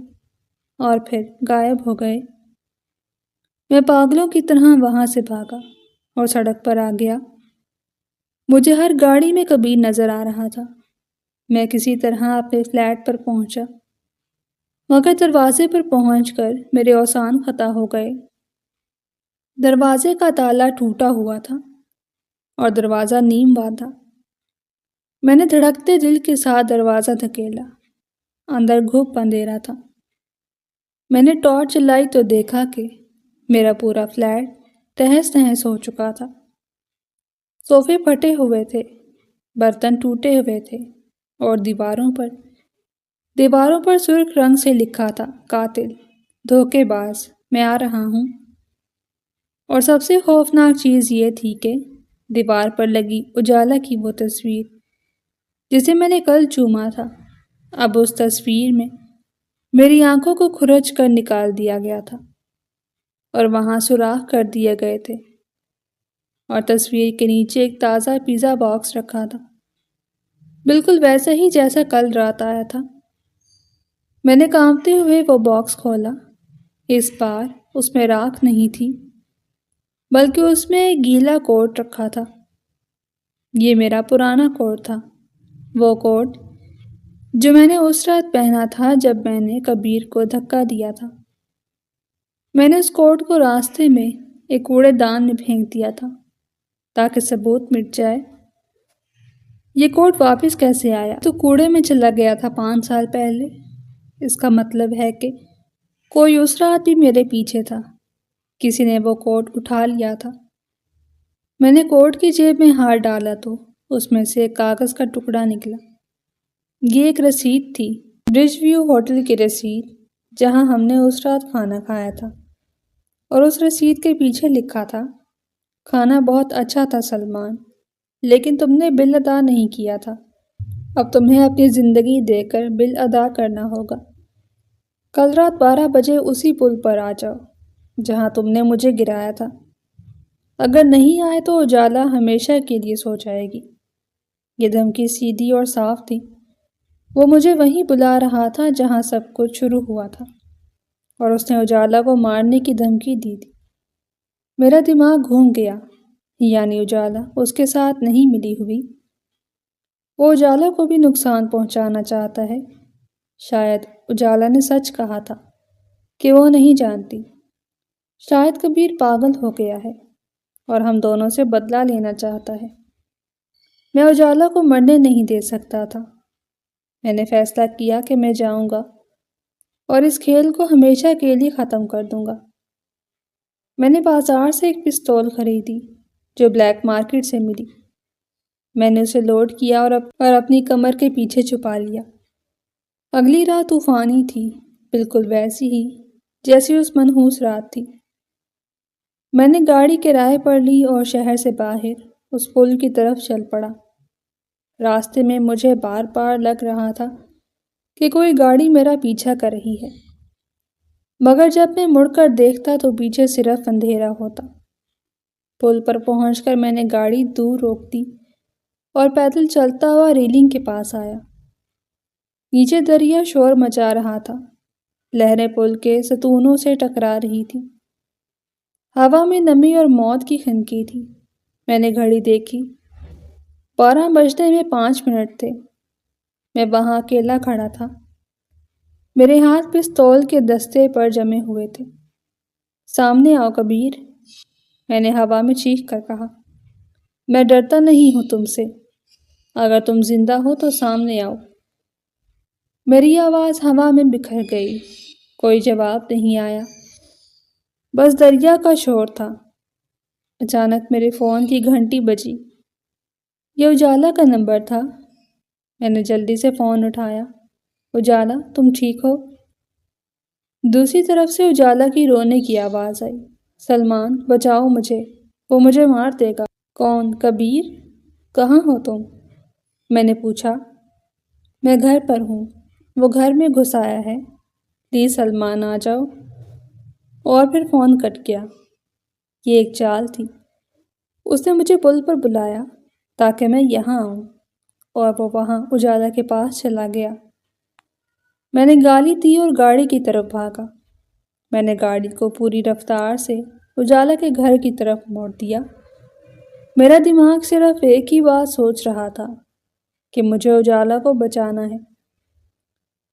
اور پھر غائب ہو گئے۔ میں پاگلوں کی طرح وہاں سے بھاگا اور سڑک پر آ گیا۔ مجھے ہر گاڑی میں کبیر نظر آ رہا تھا۔ میں کسی طرح اپنے فلیٹ پر پہنچا، مگر دروازے پر پہنچ کر میرے اوسان خطا ہو گئے۔ دروازے کا تالا ٹوٹا ہوا تھا اور دروازہ نیم بند تھا۔ میں نے دھڑکتے دل کے ساتھ دروازہ دھکیلا۔ اندر گھپ اندھیرا تھا۔ میں نے ٹارچ جلائی تو دیکھا کہ میرا پورا فلیٹ تہس نہس ہو چکا تھا۔ صوفے پھٹے ہوئے تھے، برتن ٹوٹے ہوئے تھے اور دیواروں پر سرخ رنگ سے لکھا تھا، قاتل، دھوکے باز، میں آ رہا ہوں۔ اور سب سے خوفناک چیز یہ تھی کہ دیوار پر لگی اجالا کی وہ تصویر جسے میں نے کل چوما تھا، اب اس تصویر میں میری آنکھوں کو کھرچ کر نکال دیا گیا تھا اور وہاں سوراخ کر دیے گئے تھے، اور تصویر کے نیچے ایک تازہ پیزا باکس رکھا تھا، بالکل ویسا ہی جیسا کل رات آیا تھا۔ میں نے کانپتے ہوئے وہ باکس کھولا۔ اس بار اس میں راکھ نہیں تھی، بلکہ اس میں ایک گیلا کوٹ رکھا تھا۔ یہ میرا پرانا کوٹ تھا، وہ کوٹ جو میں نے اس رات پہنا تھا جب میں نے کبیر کو دھکا دیا تھا۔ میں نے اس کوٹ کو راستے میں ایک کوڑے دان میں پھینک دیا تھا تاکہ ثبوت مٹ جائے۔ یہ کوٹ واپس کیسے آیا؟ تو کوڑے میں چلا گیا تھا 5 سال پہلے۔ اس کا مطلب ہے کہ کوئی اس رات بھی میرے پیچھے تھا، کسی نے وہ کوٹ اٹھا لیا تھا۔ میں نے کوٹ کی جیب میں ہاتھ ڈالا تو اس میں سے ایک کاغذ کا ٹکڑا نکلا۔ یہ ایک رسید تھی، برج ویو ہوٹل کی رسید جہاں ہم نے اس رات کھانا کھایا تھا، اور اس رسید کے پیچھے لکھا تھا، کھانا بہت اچھا تھا سلمان، لیکن تم نے بل ادا نہیں کیا تھا، اب تمہیں اپنی زندگی دے کر بل ادا کرنا ہوگا۔ کل رات 12 بجے اسی پل پر آ جاؤ جہاں تم نے مجھے گرایا تھا، اگر نہیں آئے تو اجالا ہمیشہ کے لیے سو جائے گی۔ یہ دھمکی سیدھی اور صاف تھی۔ وہ مجھے وہیں بلا رہا تھا جہاں سب کچھ شروع ہوا تھا، اور اس نے اجالا کو مارنے کی دھمکی دی تھی۔ میرا دماغ گھوم گیا، یعنی اجالا اس کے ساتھ نہیں ملی ہوئی، وہ اجالا کو بھی نقصان پہنچانا چاہتا ہے۔ شاید اجالا نے سچ کہا تھا کہ وہ نہیں جانتی، شاید کبیر پاگل ہو گیا ہے اور ہم دونوں سے بدلہ لینا چاہتا ہے۔ میں اجالا کو مرنے نہیں دے سکتا تھا۔ میں نے فیصلہ کیا کہ میں جاؤں گا اور اس کھیل کو ہمیشہ کے لیے ختم کر دوں گا۔ میں نے بازار سے ایک پستول خریدی جو بلیک مارکیٹ سے ملی۔ میں نے اسے لوڈ کیا اور اپنی کمر کے پیچھے چھپا لیا۔ اگلی رات طوفانی تھی، بالکل ویسی ہی جیسی اس منحوس رات تھی۔ میں نے گاڑی کرائے پر لی اور شہر سے باہر اس پل کی طرف چل پڑا۔ راستے میں مجھے بار بار لگ رہا تھا کہ کوئی گاڑی میرا پیچھا کر رہی ہے، مگر جب میں مڑ کر دیکھتا تو پیچھے صرف اندھیرا ہوتا۔ پل پر پہنچ کر میں نے گاڑی دور روک دی اور پیدل چلتا ہوا ریلنگ کے پاس آیا۔ نیچے دریا شور مچا رہا تھا، لہریں پل کے ستونوں سے ٹکرا رہی تھیں، ہوا میں نمی اور موت کی خنکی تھی۔ میں نے گھڑی دیکھی، 12 بجنے میں 5 منٹ تھے۔ میں وہاں اکیلا کھڑا تھا، میرے ہاتھ پستول کے دستے پر جمے ہوئے تھے۔ سامنے آؤ کبیر، میں نے ہوا میں چیخ کر کہا۔ میں ڈرتا نہیں ہوں تم سے، اگر تم زندہ ہو تو سامنے آؤ۔ میری آواز ہوا میں بکھر گئی، کوئی جواب نہیں آیا، بس دریا کا شور تھا۔ اچانک میرے فون کی گھنٹی بجی، یہ اجالا کا نمبر تھا۔ میں نے جلدی سے فون اٹھایا۔ اجالا، تم ٹھیک ہو؟ دوسری طرف سے اجالا کی رونے کی آواز آئی۔ سلمان، بچاؤ مجھے، وہ مجھے مار دے گا۔ کون؟ کبیر؟ کہاں ہو تم؟ میں نے پوچھا۔ میں گھر پر ہوں، وہ گھر میں گھس آیا ہے، پلیز سلمان آ جاؤ۔ اور پھر فون کٹ گیا۔ یہ ایک چال تھی، اس نے مجھے پل پر بلایا تاکہ میں یہاں آؤں، اور وہ وہاں اجالا کے پاس چلا گیا۔ میں نے گالی دی اور گاڑی کی طرف بھاگا۔ میں نے گاڑی کو پوری رفتار سے اجالا کے گھر کی طرف موڑ دیا۔ میرا دماغ صرف ایک ہی بات سوچ رہا تھا کہ مجھے اجالا کو بچانا ہے۔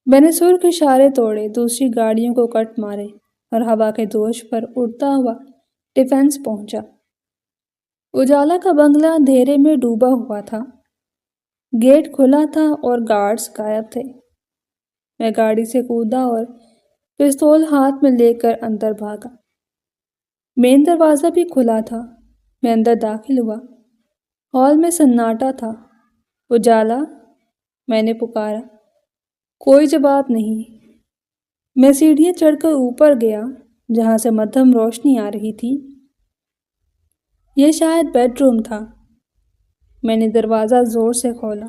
میں نے سرخ اشارے توڑے، دوسری گاڑیوں کو کٹ مارے اور ہوا کے دوش پر اڑتا ہوا ڈیفینس پہنچا۔ اجالا کا بنگلہ اندھیرے میں ڈوبا ہوا تھا، گیٹ کھلا تھا اور گارڈز غائب تھے۔ میں گاڑی سے کودا اور پستول ہاتھ میں لے کر اندر بھاگا۔ مین دروازہ بھی کھلا تھا۔ میں اندر داخل ہوا۔ ہال میں سناٹا تھا۔ اجالا، میں نے پکارا۔ کوئی جواب نہیں۔ میں سیڑھیاں چڑھ کر اوپر گیا جہاں سے مدھم روشنی آ رہی تھی۔ یہ شاید بیڈ روم تھا۔ میں نے دروازہ زور سے کھولا۔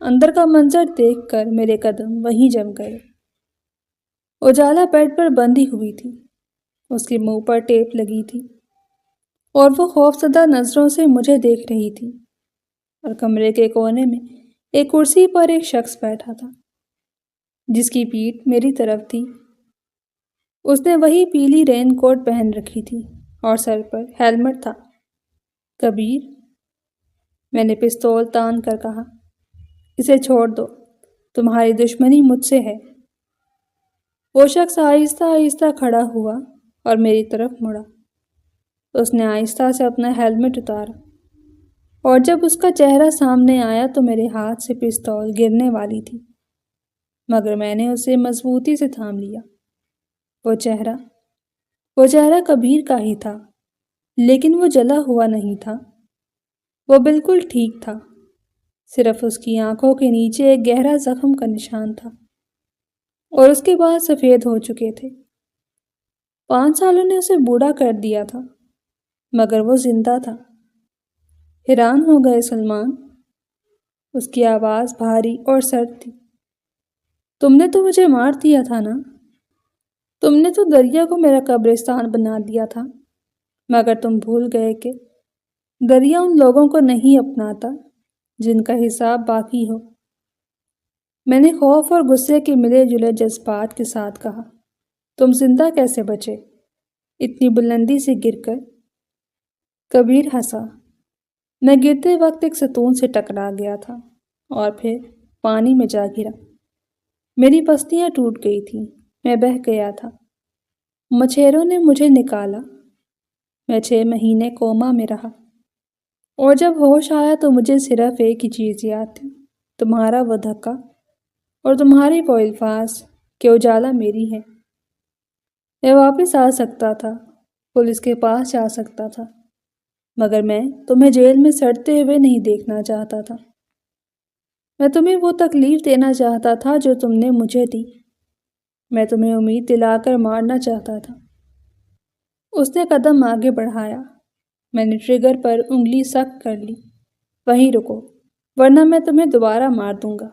اندر کا منظر دیکھ کر میرے قدم وہیں جم گئے۔ اجالا بیڈ پر بندھی ہوئی تھی، اس کے منہ پر ٹیپ لگی تھی اور وہ خوفزدہ نظروں سے مجھے دیکھ رہی تھی، اور کمرے کے کونے میں ایک کرسی پر ایک شخص بیٹھا تھا جس کی پیٹھ میری طرف تھی۔ اس نے وہی پیلی رین کوٹ پہن رکھی تھی اور سر پر ہیلمٹ تھا۔ کبیر، میں نے پستول تان کر کہا، اسے چھوڑ دو، تمہاری دشمنی مجھ سے ہے۔ وہ شخص آہستہ آہستہ کھڑا ہوا اور میری طرف مڑا۔ اس نے آہستہ سے اپنا ہیلمٹ اتارا اور جب اس کا چہرہ سامنے آیا تو میرے ہاتھ سے پستول گرنے والی تھی، مگر میں نے اسے مضبوطی سے تھام لیا۔ وہ چہرہ کبیر کا ہی تھا، لیکن وہ جلا ہوا نہیں تھا، وہ بالکل ٹھیک تھا۔ صرف اس کی آنکھوں کے نیچے ایک گہرا زخم کا نشان تھا اور اس کے بال سفید ہو چکے تھے۔ 5 سالوں نے اسے بوڑھا کر دیا تھا، مگر وہ زندہ تھا۔ حیران ہو گئے سلمان؟ اس کی آواز بھاری اور سرد تھی۔ تم نے تو مجھے مار دیا تھا نا؟ تم نے تو دریا کو میرا قبرستان بنا دیا تھا، مگر تم بھول گئے کہ دریا ان لوگوں کو نہیں اپناتا جن کا حساب باقی ہو۔ میں نے خوف اور غصے کے ملے جلے جذبات کے ساتھ کہا، تم زندہ کیسے بچے اتنی بلندی سے گر کر؟ کبیر ہنسا۔ میں گرتے وقت ایک ستون سے ٹکرا گیا تھا اور پھر پانی میں جا گرا۔ میری پسلیاں ٹوٹ گئی تھیں، میں بہہ گیا تھا۔ مچھیروں نے مجھے نکالا۔ میں 6 مہینے کوما میں رہا اور جب ہوش آیا تو مجھے صرف ایک ہی چیز یاد تھی، تمہارا وہ دھکا اور تمہاری وہ الفاظ کہ اجالا میری ہے۔ میں واپس آ سکتا تھا، پولیس کے پاس جا سکتا تھا، مگر میں تمہیں جیل میں سڑتے ہوئے نہیں دیکھنا چاہتا تھا۔ میں تمہیں وہ تکلیف دینا چاہتا تھا جو تم نے مجھے دی۔ میں تمہیں امید دلا کر مارنا چاہتا تھا۔ اس نے قدم آگے بڑھایا۔ میں نے ٹریگر پر انگلی سخت کر لی۔ وہیں رکو، ورنہ میں تمہیں دوبارہ مار دوں گا،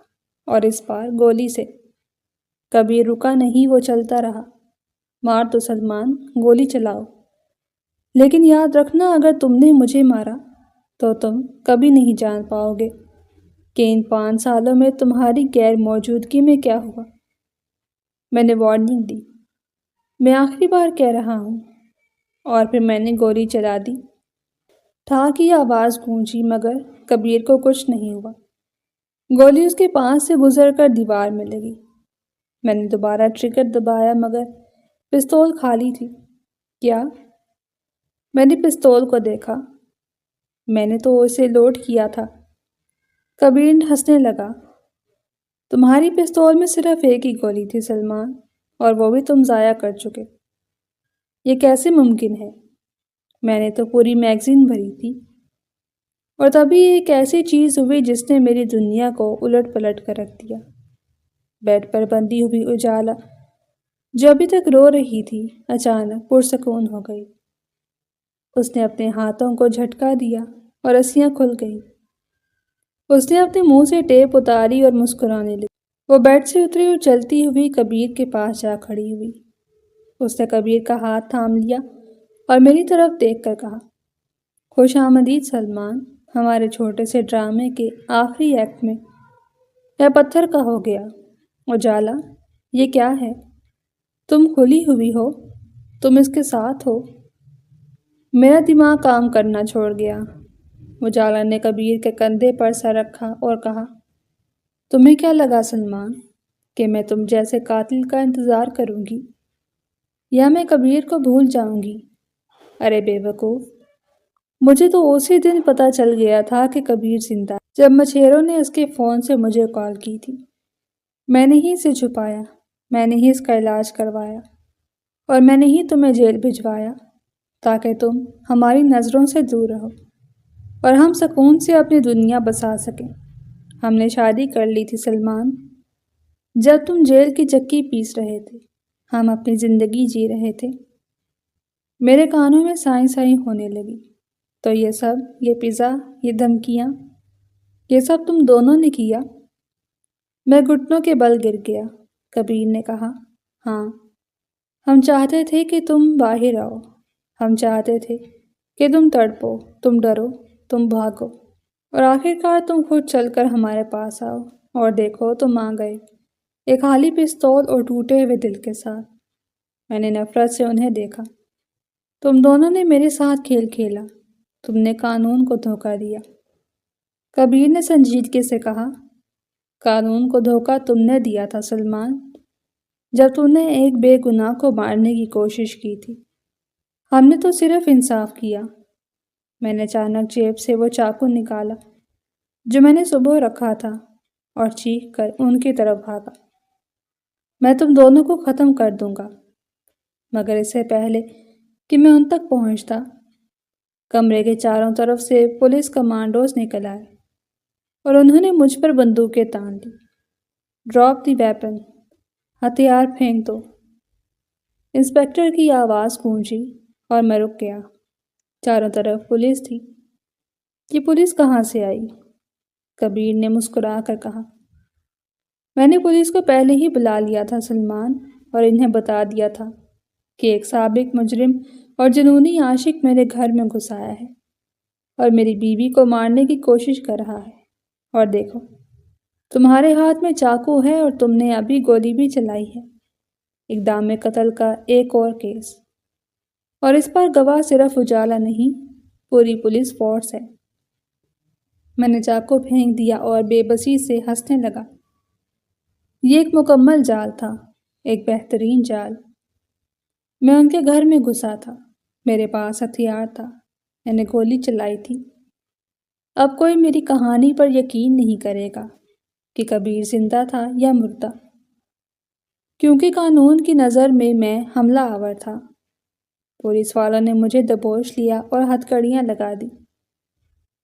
اور اس بار گولی سے۔ کبیر رکا نہیں، وہ چلتا رہا۔ مار دو سلمان، گولی چلاؤ، لیکن یاد رکھنا اگر تم نے مجھے مارا تو تم کبھی نہیں جان پاؤ گے کہ ان 5 سالوں میں تمہاری غیر موجودگی میں کیا ہوا۔ میں نے وارننگ دی، میں آخری بار کہہ رہا ہوں، اور پھر میں نے گولی چلا دی۔ ٹھا کی آواز گونجی مگر کبیر کو کچھ نہیں ہوا۔ گولی اس کے پاس سے گزر کر دیوار میں لگی۔ میں نے دوبارہ ٹریگر دبایا مگر پستول خالی تھی۔ کیا؟ میں نے پستول کو دیکھا۔ میں نے تو اسے لوڈ کیا تھا۔ کبیر ہنسنے لگا۔ تمہاری پستول میں صرف ایک ہی گولی تھی سلمان، اور وہ بھی تم ضائع کر چکے۔ یہ کیسے ممکن ہے؟ میں نے تو پوری میگزین بھری تھی، اور تبھی ایک ایسی چیز ہوئی جس نے میری دنیا کو الٹ پلٹ کر رکھ دیا۔ بیڈ پر بندھی ہوئی اجالا جو ابھی تک رو رہی تھی اچانک پرسکون ہو گئی۔ اس نے اپنے ہاتھوں کو جھٹکا دیا اور رسیاں کھل گئیں۔ اس نے اپنے منہ سے ٹیپ اتاری اور مسکرانے لگی۔ وہ بیڈ سے اتری اور چلتی ہوئی کبیر کے پاس جا کھڑی ہوئی۔ اس نے کبیر کا ہاتھ تھام لیا اور میری طرف دیکھ کر کہا، خوش آمدید سلمان، ہمارے چھوٹے سے ڈرامے کے آخری ایکٹ میں۔ میں پتھر کا ہو گیا۔ اجالا، یہ کیا ہے؟ تم کھلی ہوئی ہو، تم اس کے ساتھ ہو۔ میرا دماغ کام کرنا چھوڑ گیا۔ اجالا نے کبیر کے کندھے پر سر رکھا اور کہا، تمہیں کیا لگا سلمان کہ میں تم جیسے قاتل کا انتظار کروں گی یا میں کبیر کو بھول جاؤں گی؟ ارے بے وقوف، مجھے تو اسی دن پتہ چل گیا تھا کہ کبیر زندہ ہے جب مچھیروں نے اس کے فون سے مجھے کال کی تھی۔ میں نے ہی اسے چھپایا، میں نے ہی اس کا علاج کروایا اور میں نے ہی تمہیں جیل بھجوایا تاکہ تم ہماری نظروں سے دور رہو اور ہم سکون سے اپنی دنیا بسا سکیں۔ ہم نے شادی کر لی تھی سلمان، جب تم جیل کی چکی پیس رہے تھے، ہم اپنی زندگی جی رہے تھے۔ میرے کانوں میں سائیں سائیں ہونے لگی۔ تو یہ سب، یہ پیزا، یہ دھمکیاں، یہ سب تم دونوں نے کیا؟ میں گھٹنوں کے بل گر گیا۔ کبیر نے کہا، ہاں، ہم چاہتے تھے کہ تم باہر آؤ، ہم چاہتے تھے کہ تم تڑپو، تم ڈرو، تم بھاگو اور آخرکار تم خود چل کر ہمارے پاس آؤ، اور دیکھو تم آ گئے، ایک خالی پستول اور ٹوٹے ہوئے دل کے ساتھ۔ میں نے نفرت سے انہیں دیکھا۔ تم دونوں نے میرے ساتھ کھیل کھیلا، تم نے قانون کو دھوکہ دیا۔ کبیر نے سنجیدگی سے کہا، قانون کو دھوکہ تم نے دیا تھا سلمان، جب تم نے ایک بے گناہ کو مارنے کی کوشش کی تھی۔ ہم نے تو صرف انصاف کیا۔ میں نے اچانک جیب سے وہ چاقو نکالا جو میں نے صبح رکھا تھا اور چیخ کر ان کی طرف بھاگا، میں تم دونوں کو ختم کر دوں گا۔ مگر اس سے پہلے کہ میں ان تک پہنچتا، کمرے کے چاروں طرف سے پولیس کمانڈوز نکل آئے اور انہوں نے مجھ پر بندوقیں تان دی۔ ڈراپ دی ویپن، ہتھیار پھینک دو۔ انسپکٹر کی آواز گونجی اور میں رک گیا۔ چاروں طرف پولیس تھی۔ یہ پولیس کہاں سے آئی؟ کبیر نے مسکرا کر کہا، میں نے پولیس کو پہلے ہی بلا لیا تھا سلمان، اور انہیں بتا دیا تھا کہ ایک سابق مجرم اور جنونی عاشق میرے گھر میں گھس آیا ہے اور میری بیوی کو مارنے کی کوشش کر رہا ہے۔ اور دیکھو، تمہارے ہاتھ میں چاقو ہے اور تم نے ابھی گولی بھی چلائی ہے۔ اقدام قتل کا ایک اور کیس، اور اس پر گواہ صرف اجالا نہیں، پوری پولیس فورس ہے۔ میں نے چاقو پھینک دیا اور بے بسی سے ہنسنے لگا۔ یہ ایک مکمل جال تھا، ایک بہترین جال۔ میں ان کے گھر میں گھسا تھا، میرے پاس ہتھیار تھا، میں نے گولی چلائی تھی۔ اب کوئی میری کہانی پر یقین نہیں کرے گا کہ کبیر زندہ تھا یا مردہ، کیونکہ قانون کی نظر میں حملہ آور تھا۔ پولیس والوں نے مجھے دبوچ لیا اور ہتھ کڑیاں لگا دی۔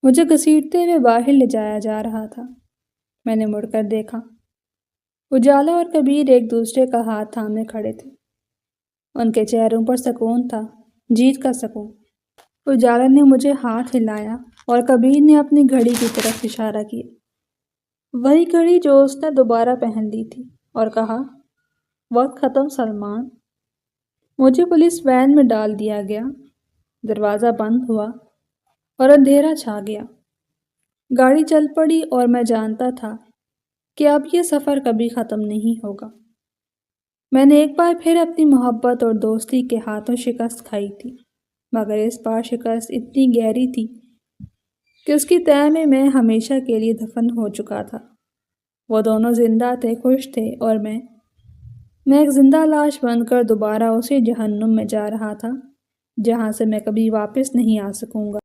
مجھے گھسیٹتے ہوئے باہر لے جایا جا رہا تھا۔ میں نے مڑ کر دیکھا، اجالا اور کبیر ایک دوسرے کا ہاتھ تھامے کھڑے تھے۔ ان کے چہروں پر سکون تھا، جیت کا سکون۔ اجالا نے مجھے ہاتھ ہلایا اور کبیر نے اپنی گھڑی کی طرف اشارہ کیا، وہی گھڑی جو اس نے دوبارہ پہن لی تھی، اور کہا، وقت ختم سلمان۔ مجھے پولیس وین میں ڈال دیا گیا، دروازہ بند ہوا اور اندھیرا چھا گیا۔ گاڑی چل پڑی اور میں جانتا تھا کہ اب یہ سفر کبھی ختم نہیں ہوگا۔ میں نے ایک بار پھر اپنی محبت اور دوستی کے ہاتھوں شکست کھائی تھی، مگر اس بار شکست اتنی گہری تھی کہ اس کی تہہ میں ہمیشہ کے لیے دفن ہو چکا تھا۔ وہ دونوں زندہ تھے، خوش تھے، اور میں ایک زندہ لاش بن کر دوبارہ اسی جہنم میں جا رہا تھا جہاں سے میں کبھی واپس نہیں آ سکوں گا۔